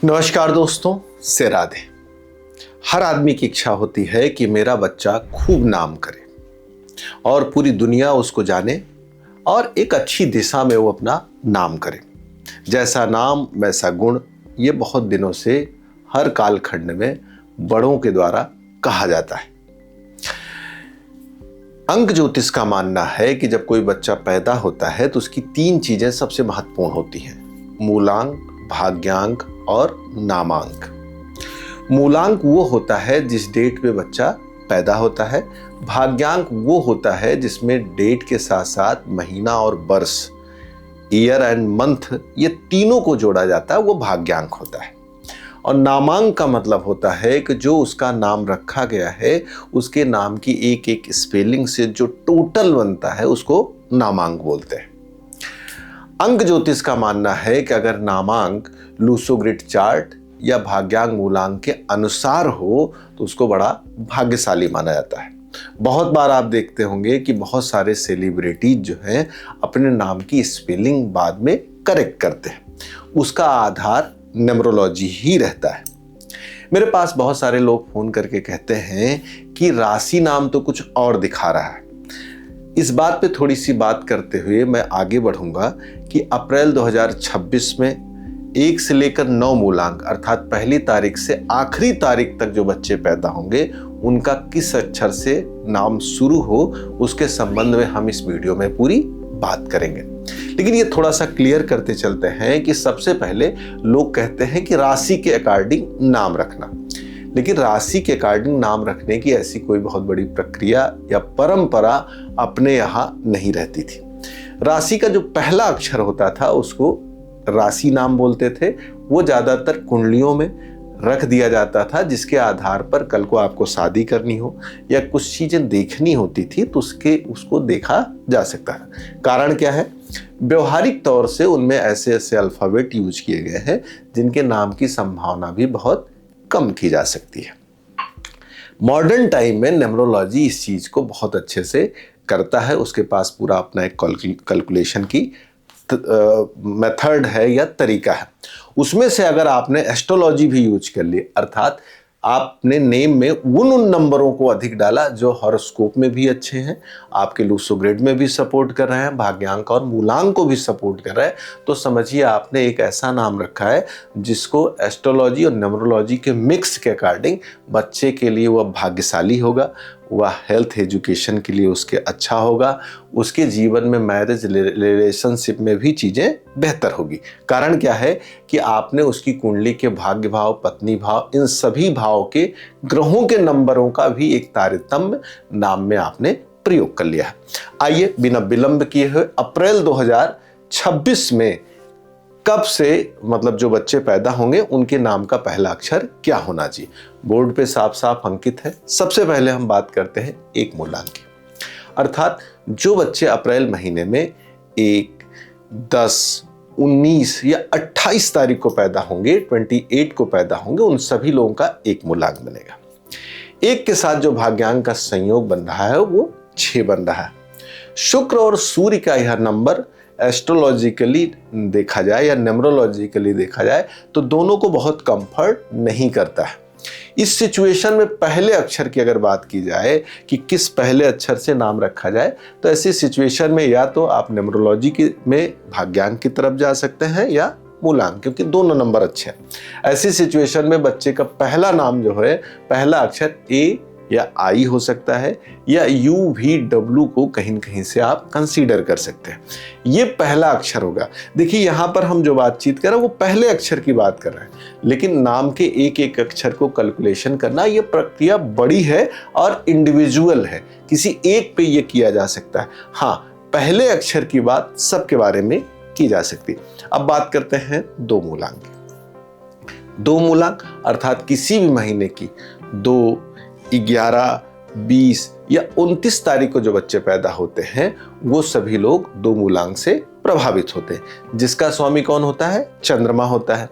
नमस्कार दोस्तों, से राधे। हर आदमी की इच्छा होती है कि मेरा बच्चा खूब नाम करे और पूरी दुनिया उसको जाने और एक अच्छी दिशा में वो अपना नाम करे। जैसा नाम वैसा गुण, ये बहुत दिनों से हर कालखंड में बड़ों के द्वारा कहा जाता है। अंक ज्योतिष का मानना है कि जब कोई बच्चा पैदा होता है तो उसकी 3 चीजें सबसे महत्वपूर्ण होती हैं: मूलांक, भाग्यांक और नामांक। मूलांक वो होता है जिस डेट पे बच्चा पैदा होता है। भाग्यांक वो होता है जिसमें डेट के साथ साथ महीना और वर्ष, ईयर एंड मंथ, ये तीनों को जोड़ा जाता है, वो भाग्यांक होता है। और नामांक का मतलब होता है कि जो उसका नाम रखा गया है उसके नाम की एक एक स्पेलिंग से जो टोटल बनता है उसको नामांक बोलते हैं। अंक ज्योतिष का मानना है कि अगर नामांक लूसो ग्रिड चार्ट या भाग्यांक मूलांक के अनुसार हो तो उसको बड़ा भाग्यशाली माना जाता है। बहुत बार आप देखते होंगे कि बहुत सारे सेलिब्रिटीज जो हैं अपने नाम की स्पेलिंग बाद में करेक्ट करते हैं। उसका आधार न्यूमरोलॉजी ही रहता है। मेरे पास बहुत सारे लोग फोन करके कहते हैं कि राशि नाम तो कुछ और दिखा रहा है। इस बात पे थोड़ी सी बात करते हुए मैं आगे बढ़ूंगा कि अप्रैल 2026 में 1 से लेकर 9 मूलांक अर्थात पहली तारीख से आखिरी तारीख तक जो बच्चे पैदा होंगे उनका किस अक्षर से नाम शुरू हो, उसके संबंध में हम इस वीडियो में पूरी बात करेंगे। लेकिन ये थोड़ा सा क्लियर करते चलते हैं कि सबसे पहले लोग कहते हैं कि राशि के अकॉर्डिंग नाम रखना, लेकिन राशि के अकॉर्डिंग नाम रखने की ऐसी कोई बहुत बड़ी प्रक्रिया या परंपरा अपने यहाँ नहीं रहती थी। राशि का जो पहला अक्षर होता था उसको राशि नाम बोलते थे। वो ज़्यादातर कुंडलियों में रख दिया जाता था, जिसके आधार पर कल को आपको शादी करनी हो या कुछ चीज़ें देखनी होती थी तो उसको देखा जा सकता है। कारण क्या है? व्यवहारिक तौर से उनमें ऐसे ऐसे अल्फ़ाबेट यूज किए गए हैं जिनके नाम की संभावना भी बहुत कम की जा सकती है। मॉडर्न टाइम में न्यूमरोलॉजी इस चीज़ को बहुत अच्छे से करता है। उसके पास पूरा अपना एक कैलकुलेशन की मेथड है या तरीका है। उसमें से अगर आपने एस्ट्रोलॉजी भी यूज कर ली, अर्थात आपने नेम में उन नंबरों को अधिक डाला जो हॉरोस्कोप में भी अच्छे हैं, आपके लूसो ग्रिड में भी सपोर्ट कर रहे हैं, भाग्यांक और मूलांक को भी सपोर्ट कर रहे हैं, तो समझिए आपने एक ऐसा नाम रखा है जिसको एस्ट्रोलॉजी और न्यूमरोलॉजी के मिक्स के अकॉर्डिंग बच्चे के लिए वह भाग्यशाली होगा, वह हेल्थ एजुकेशन के लिए उसके अच्छा होगा, उसके जीवन में मैरिज रिलेशनशिप में भी चीज़ें बेहतर होगी। कारण क्या है कि आपने उसकी कुंडली के भाग्य भाव, पत्नी भाव, इन सभी भाव के ग्रहों के नंबरों का भी एक तारतम्य नाम में आपने प्रयोग कर लिया है। आइए बिना विलंब किए हुए अप्रैल 2026 में कब से, मतलब जो बच्चे पैदा होंगे उनके नाम का पहला अक्षर क्या होना चाहिए, बोर्ड पे साफ साफ अंकित है। सबसे पहले हम बात करते हैं 1 मूलांक की, अर्थात जो बच्चे अप्रैल महीने में 1, 10, 19 या 28 तारीख को पैदा होंगे, 28 को पैदा होंगे, उन सभी लोगों का 1 मूलांक बनेगा। 1 के साथ जो भाग्यांक का संयोग बन रहा है वो 6 बन रहा है। शुक्र और सूर्य का यह नंबर एस्ट्रोलॉजिकली देखा जाए या न्यूमरोलॉजिकली देखा जाए तो दोनों को बहुत कंफर्ट नहीं करता है। इस सिचुएशन में पहले अक्षर की अगर बात की जाए कि किस पहले अक्षर से नाम रखा जाए, तो ऐसी सिचुएशन में या तो आप न्यूमरोलॉजी में भाग्यांक की तरफ जा सकते हैं या मूलांक, क्योंकि दोनों नंबर अच्छे हैं। ऐसी सिचुएशन में बच्चे का पहला नाम जो है, पहला अक्षर ए या आई हो सकता है या यू भी डब्ल्यू को कहीं न कहीं से आप कंसीडर कर सकते हैं। ये पहला अक्षर होगा। देखिए यहाँ पर हम जो बातचीत कर रहे हैं वो पहले अक्षर की बात कर रहे हैं, लेकिन नाम के एक एक अक्षर को कैलकुलेशन करना ये प्रक्रिया बड़ी है और इंडिविजुअल है, किसी एक पे ये किया जा सकता है। हाँ, पहले अक्षर की बात सबके बारे में की जा सकती है। अब बात करते हैं 2 मूलांक की। 2 मूलांक अर्थात किसी भी महीने की 2, 11, 20 या 29 तारीख को जो बच्चे पैदा होते हैं वो सभी लोग 2 मूलांक से प्रभावित होते हैं, जिसका स्वामी कौन होता है? चंद्रमा होता है।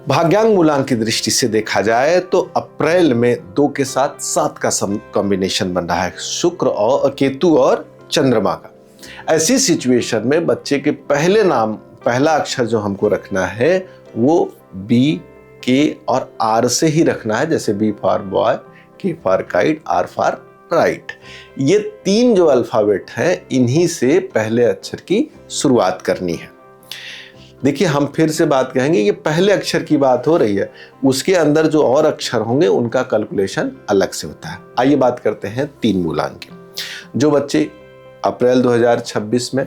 भाग्यांक मूलांक की दृष्टि से देखा जाए तो अप्रैल में 2 के साथ 7 का कॉम्बिनेशन बन रहा है, शुक्र और केतु और चंद्रमा का। ऐसी सिचुएशन में बच्चे के पहले नाम, पहला अक्षर जो हमको रखना है वो बी, के और आर से ही रखना है, जैसे B for boy, K for kite, R for right. ये 3 जो अल्फाबेट हैं, इन्हीं से पहले अक्षर की शुरुआत करनी है। देखिए, हम फिर से बात कहेंगे, ये पहले अक्षर की बात हो रही है, उसके अंदर जो और अक्षर होंगे उनका कैलकुलेशन अलग से होता है। आइए बात करते हैं 3 मूलांक की। जो बच्चे अप्रैल 2026 में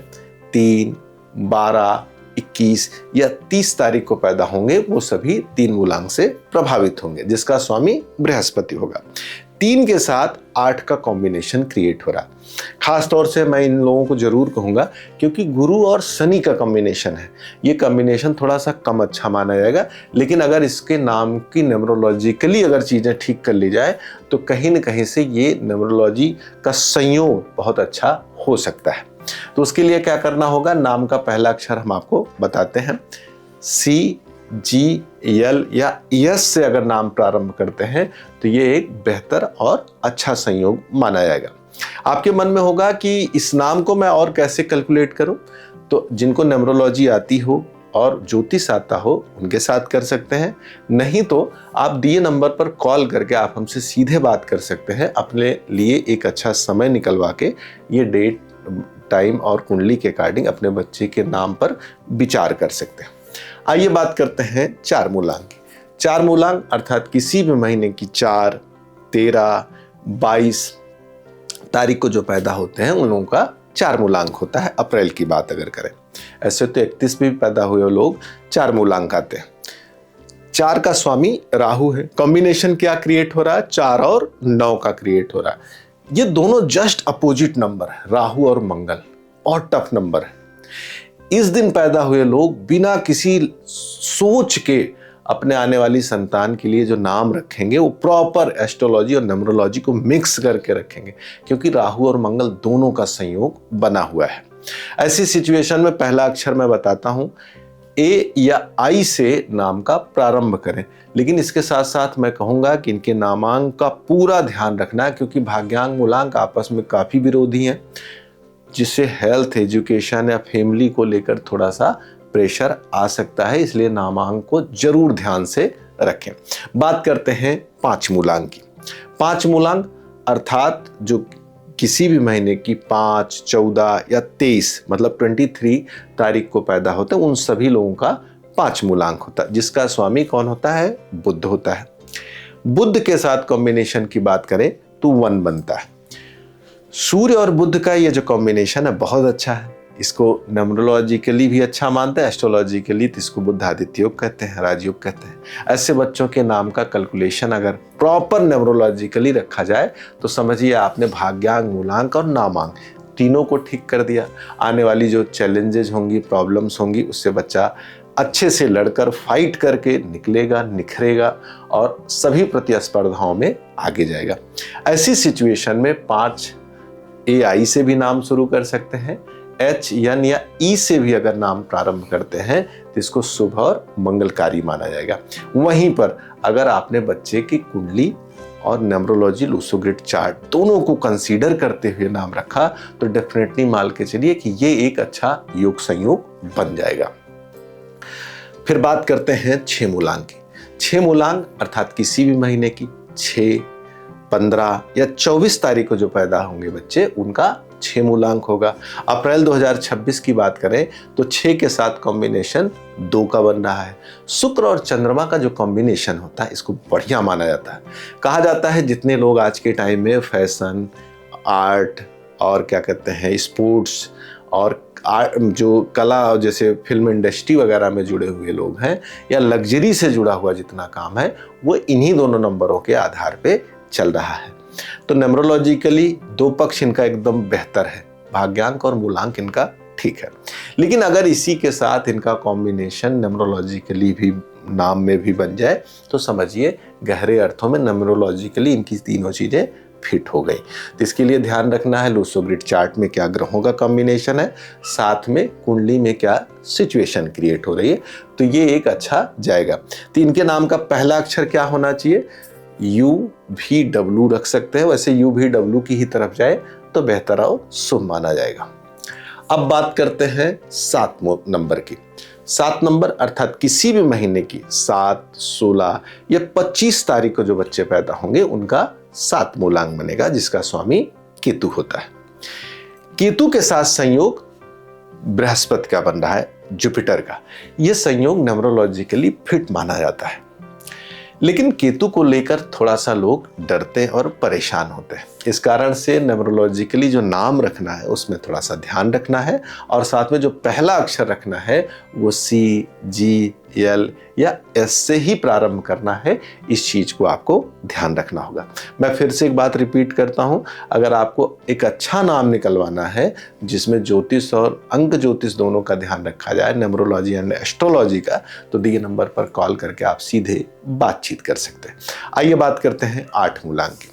3, 12, 21 या 30 तारीख को पैदा होंगे, वो सभी 3 मूलांक से प्रभावित होंगे, जिसका स्वामी बृहस्पति होगा। 3 के साथ 8 का कॉम्बिनेशन क्रिएट हो रहा है। खास तौर से मैं इन लोगों को जरूर कहूंगा, क्योंकि गुरु और शनि का कॉम्बिनेशन है। ये कॉम्बिनेशन थोड़ा सा कम अच्छा माना जाएगा, लेकिन अगर इसके नाम की न्यूमरोलॉजिकली अगर चीजें ठीक कर ली जाए तो कहीं न कहीं से ये न्यूमरोलॉजी का संयोग बहुत अच्छा हो सकता है। तो उसके लिए क्या करना होगा, नाम का पहला अक्षर हम आपको बताते हैं। सी, जी, यल या यस से अगर नाम प्रारंभ करते हैं तो ये एक बेहतर और अच्छा संयोग माना जाएगा। आपके मन में होगा कि इस नाम को मैं और कैसे कैलकुलेट करूं, तो जिनको न्यूमरोलॉजी आती हो और ज्योतिष आता हो उनके साथ कर सकते हैं, नहीं तो आप दिए नंबर पर कॉल करके आप हमसे सीधे बात कर सकते हैं। अपने लिए एक अच्छा समय निकलवा के ये डेट, टाइम और कुंडली के अकॉर्डिंग अपने बच्चे के नाम पर विचार कर सकते हैं। आइए बात करते हैं 4 मूलांक की। 4 मूलांक अर्थात किसी भी महीने की 4, 13, 22 तारीख को जो पैदा होते हैं उन लोगों का 4 मूलांक होता है। अप्रैल की बात अगर करें, ऐसे तो 31 में भी पैदा हुए लोग 4 मूलांक आते हैं। 4 का स्वामी राहु है। कॉम्बिनेशन क्या क्रिएट हो रहा है, 4 और 9 का क्रिएट हो रहा है। ये दोनों जस्ट अपोजिट नंबर है, राहु और मंगल, और टफ नंबर है। इस दिन पैदा हुए लोग बिना किसी सोच के अपने आने वाली संतान के लिए जो नाम रखेंगे वो प्रॉपर एस्ट्रोलॉजी और न्यूमरोलॉजी को मिक्स करके रखेंगे, क्योंकि राहु और मंगल दोनों का संयोग बना हुआ है। ऐसी सिचुएशन में पहला अक्षर मैं बताता हूं, ए या आई से नाम का प्रारंभ करें। लेकिन इसके साथ साथ मैं कहूंगा कि इनके नामांक का पूरा ध्यान रखना है, क्योंकि भाग्यांक मूलांक आपस में काफी विरोधी हैं, जिससे हेल्थ, एजुकेशन या फैमिली को लेकर थोड़ा सा प्रेशर आ सकता है। इसलिए नामांक को जरूर ध्यान से रखें। बात करते हैं 5 मूलांक की। 5 मूलांक अर्थात जो किसी भी महीने की 5, 14 या 23 मतलब 23 तारीख को पैदा होते हैं, उन सभी लोगों का 5 मूलांक होता है, जिसका स्वामी कौन होता है, बुध होता है। बुध के साथ कॉम्बिनेशन की बात करें तो 1 बनता है। सूर्य और बुध का ये जो कॉम्बिनेशन है बहुत अच्छा है। इसको न्यूमरोलॉजिकली भी अच्छा मानते हैं, एस्ट्रोलॉजिकली तो इसको बुधादित्य योग कहते हैं, राजयोग कहते हैं। ऐसे बच्चों के नाम का कैलकुलेशन अगर प्रॉपर न्यूमरोलॉजिकली रखा जाए तो समझिए आपने भाग्यांक, मूलांक और नामांक तीनों को ठीक कर दिया। आने वाली जो चैलेंजेस होंगी, प्रॉब्लम्स होंगी, उससे बच्चा अच्छे से लड़कर फाइट करके निकलेगा, निखरेगा और सभी प्रतिस्पर्धाओं में आगे जाएगा। ऐसी सिचुएशन में 5 AI से भी नाम शुरू कर सकते हैं, H, N या E से भी अगर नाम प्रारंभ करते हैं तो इसको शुभ और मंगलकारी माना जाएगा। वहीं पर अगर आपने बच्चे की कुंडली और न्यूमरोलॉजी, लूसो ग्रिड चार्ट दोनों को कंसीडर करते हुए नाम रखा तो डेफिनेटली मान के चलिए कि ये एक अच्छा योग संयोग बन जाएगा। फिर बात करते हैं 6 मूलांक की। 6 मूलांक अर्थात किसी भी महीने की 6, 15 या 24 तारीख को जो पैदा होंगे बच्चे, उनका 6 मूलांक होगा। अप्रैल 2026 की बात करें तो 6 के साथ कॉम्बिनेशन 2 का बन रहा है। शुक्र और चंद्रमा का जो कॉम्बिनेशन होता है इसको बढ़िया माना जाता है। कहा जाता है जितने लोग आज के टाइम में फैशन, आर्ट और क्या कहते हैं स्पोर्ट्स और जो कला जैसे फिल्म इंडस्ट्री वगैरह में जुड़े हुए लोग हैं या लग्जरी से जुड़ा हुआ जितना काम है वो इन्हीं दोनों नंबरों के आधार पे चल रहा है। तो न्यूमरोलॉजिकली 2 पक्ष इनका एकदम बेहतर है, भाग्यांक और मूलांक इनका ठीक है। लेकिन अगर इसी के साथ इनका कॉम्बिनेशन न्यूमरोलॉजिकली भी नाम में भी बन जाए तो समझिए गहरे अर्थों में न्यूमरोलॉजिकली इनकी तीनों चीजें फिट हो गई। तो इसके लिए ध्यान रखना है लूसो ग्रिड चार्ट में क्या ग्रहों का कॉम्बिनेशन है, साथ में कुंडली में क्या सिचुएशन क्रिएट हो रही है, तो ये एक अच्छा जाएगा। तो इनके नाम का पहला अक्षर क्या होना चाहिए, UVW रख सकते हैं। वैसे UVW की ही तरफ जाए तो बेहतर और शुभ माना जाएगा। अब बात करते हैं 7 नंबर की। 7 नंबर अर्थात किसी भी महीने की 7, 16 या 25 तारीख को जो बच्चे पैदा होंगे उनका 7 मूलांक बनेगा, जिसका स्वामी केतु होता है। केतु के साथ संयोग बृहस्पति का बन रहा है, जुपिटर का। यह संयोग न्यूमरोलॉजिकली फिट माना जाता है, लेकिन केतु को लेकर थोड़ा सा लोग डरते और परेशान होते हैं। इस कारण से न्यूमरोलॉजिकली जो नाम रखना है उसमें थोड़ा सा ध्यान रखना है, और साथ में जो पहला अक्षर रखना है वो सी, जी, एल या एस से ही प्रारंभ करना है। इस चीज को आपको ध्यान रखना होगा। मैं फिर से एक बात रिपीट करता हूं, अगर आपको एक अच्छा नाम निकलवाना है जिसमें ज्योतिष और अंक ज्योतिष दोनों का ध्यान रखा जाए, न्यूमरोलॉजी एंड एस्ट्रोलॉजी का, तो दिए नंबर पर कॉल करके आप सीधे बातचीत कर सकते हैं। आइए बात करते हैं 8 मूलांक की।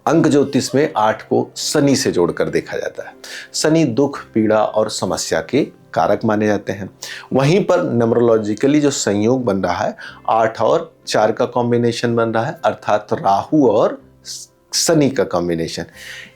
अंक ज्योतिष में 8 को शनि से जोड़कर देखा जाता है। शनि दुख, पीड़ा और समस्या के कारक माने जाते हैं। वहीं पर न्यूमरोलॉजिकली जो संयोग बन रहा है 8 और 4 का कॉम्बिनेशन बन रहा है, अर्थात राहु और शनि का कॉम्बिनेशन।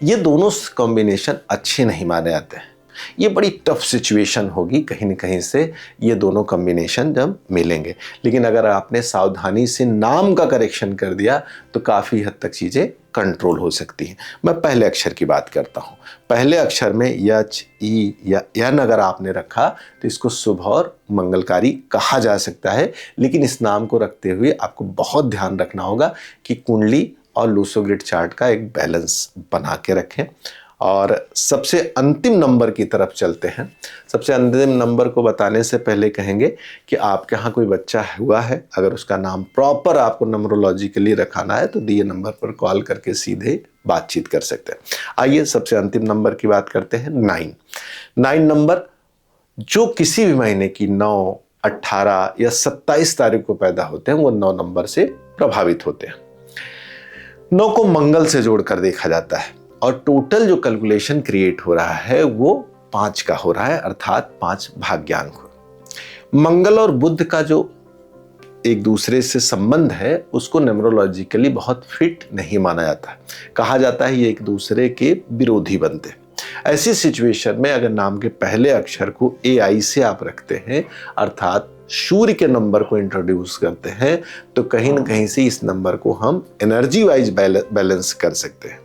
ये दोनों कॉम्बिनेशन अच्छे नहीं माने जाते हैं। ये बड़ी टफ सिचुएशन होगी कहीं न कहीं से ये दोनों कॉम्बिनेशन जब मिलेंगे, लेकिन अगर आपने सावधानी से नाम का करेक्शन कर दिया तो काफ़ी हद तक चीज़ें कंट्रोल हो सकती हैं। मैं पहले अक्षर की बात करता हूँ। पहले अक्षर में यच, ई या यन अगर आपने रखा तो इसको शुभ और मंगलकारी कहा जा सकता है, लेकिन इस नाम को रखते हुए आपको बहुत ध्यान रखना होगा कि कुंडली और लूसो ग्रिड चार्ट का एक बैलेंस बना के रखें। और सबसे अंतिम नंबर की तरफ चलते हैं। सबसे अंतिम नंबर को बताने से पहले कहेंगे कि आपके यहाँ कोई बच्चा हुआ है, अगर उसका नाम प्रॉपर आपको न्यूमरोलॉजिकली रखाना है तो दिए नंबर पर कॉल करके सीधे बातचीत कर सकते हैं। आइए सबसे अंतिम नंबर की बात करते हैं। 9 नंबर जो किसी भी महीने की 9, 18 या 27 तारीख को पैदा होते हैं वो 9 नंबर से प्रभावित होते हैं। 9 को मंगल से जोड़कर देखा जाता है और टोटल जो कैलकुलेशन क्रिएट हो रहा है वो 5 का हो रहा है, अर्थात 5 भाग्यांक हो। मंगल और बुध का जो एक दूसरे से संबंध है उसको न्यूमरोलॉजिकली बहुत फिट नहीं माना जाता। कहा जाता है ये एक दूसरे के विरोधी बनते हैं। ऐसी सिचुएशन में अगर नाम के पहले अक्षर को AI से आप रखते हैं, अर्थात सूर्य के नंबर को इंट्रोड्यूस करते हैं, तो कहीं न कहीं से इस नंबर को हम एनर्जी वाइज बैलेंस कर सकते हैं।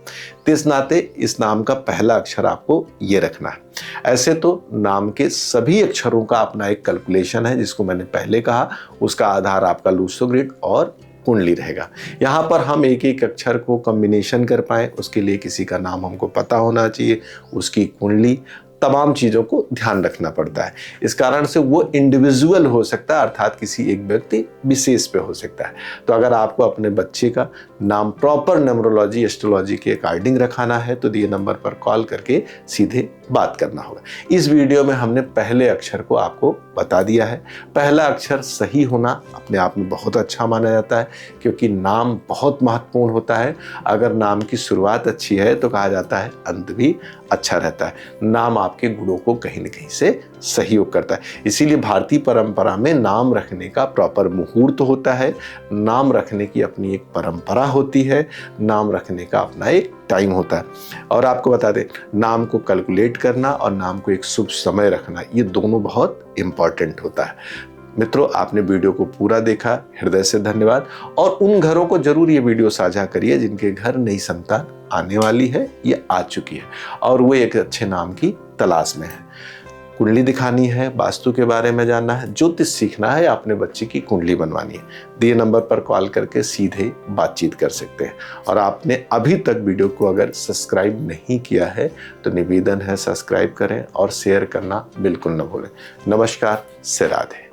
तो इस नाते इस नाम का पहला अक्षर आपको ये रखना है। ऐसे तो नाम के सभी अक्षरों का अपना एक कैलकुलेशन है, जिसको मैंने पहले कहा, उसका आधार आपका लूसो ग्रिड और कुंडली रहेगा। यहाँ पर हम एक एक अक्षर को कॉम्बिनेशन कर पाए उसके लिए किसी का नाम हमको पता होना चाहिए, उसकी कुंडली, तमाम चीज़ों को ध्यान रखना पड़ता है। इस कारण से वो इंडिविजुअल हो सकता है, अर्थात किसी एक व्यक्ति विशेष पे हो सकता है। तो अगर आपको अपने बच्चे का नाम प्रॉपर न्यूमरोलॉजी एस्ट्रोलॉजी के अकॉर्डिंग रखाना है तो दिए नंबर पर कॉल करके सीधे बात करना होगा। इस वीडियो में हमने पहले अक्षर को आपको बता दिया है। पहला अक्षर सही होना अपने आप में बहुत अच्छा माना जाता है, क्योंकि नाम बहुत महत्वपूर्ण होता है। अगर नाम की शुरुआत अच्छी है तो कहा जाता है अंत भी अच्छा रहता है। नाम आपके गुणों को कहीं न कहीं से सहयोग करता है। इसीलिए भारतीय परंपरा में नाम रखने का प्रॉपर मुहूर्त होता है, नाम रखने की अपनी एक परंपरा होती है, नाम रखने का अपना एक टाइम होता है। और आपको बता दें, नाम को कैलकुलेट करना और नाम को एक शुभ समय रखना, ये दोनों बहुत इंपॉर्टेंट होता है। मित्रों, आपने वीडियो को पूरा देखा, हृदय से धन्यवाद। और उन घरों को जरूर ये वीडियो साझा करिए जिनके घर नई संतान आने वाली है, ये आ चुकी है और वो एक अच्छे नाम की तलाश में है। कुंडली दिखानी है, वास्तु के बारे में जानना है, ज्योतिष सीखना है, अपने बच्चे की कुंडली बनवानी है, दिए नंबर पर कॉल करके सीधे बातचीत कर सकते हैं। और आपने अभी तक वीडियो को अगर सब्सक्राइब नहीं किया है तो निवेदन है सब्सक्राइब करें और शेयर करना बिल्कुल न भूलें। नमस्कार, से राधे।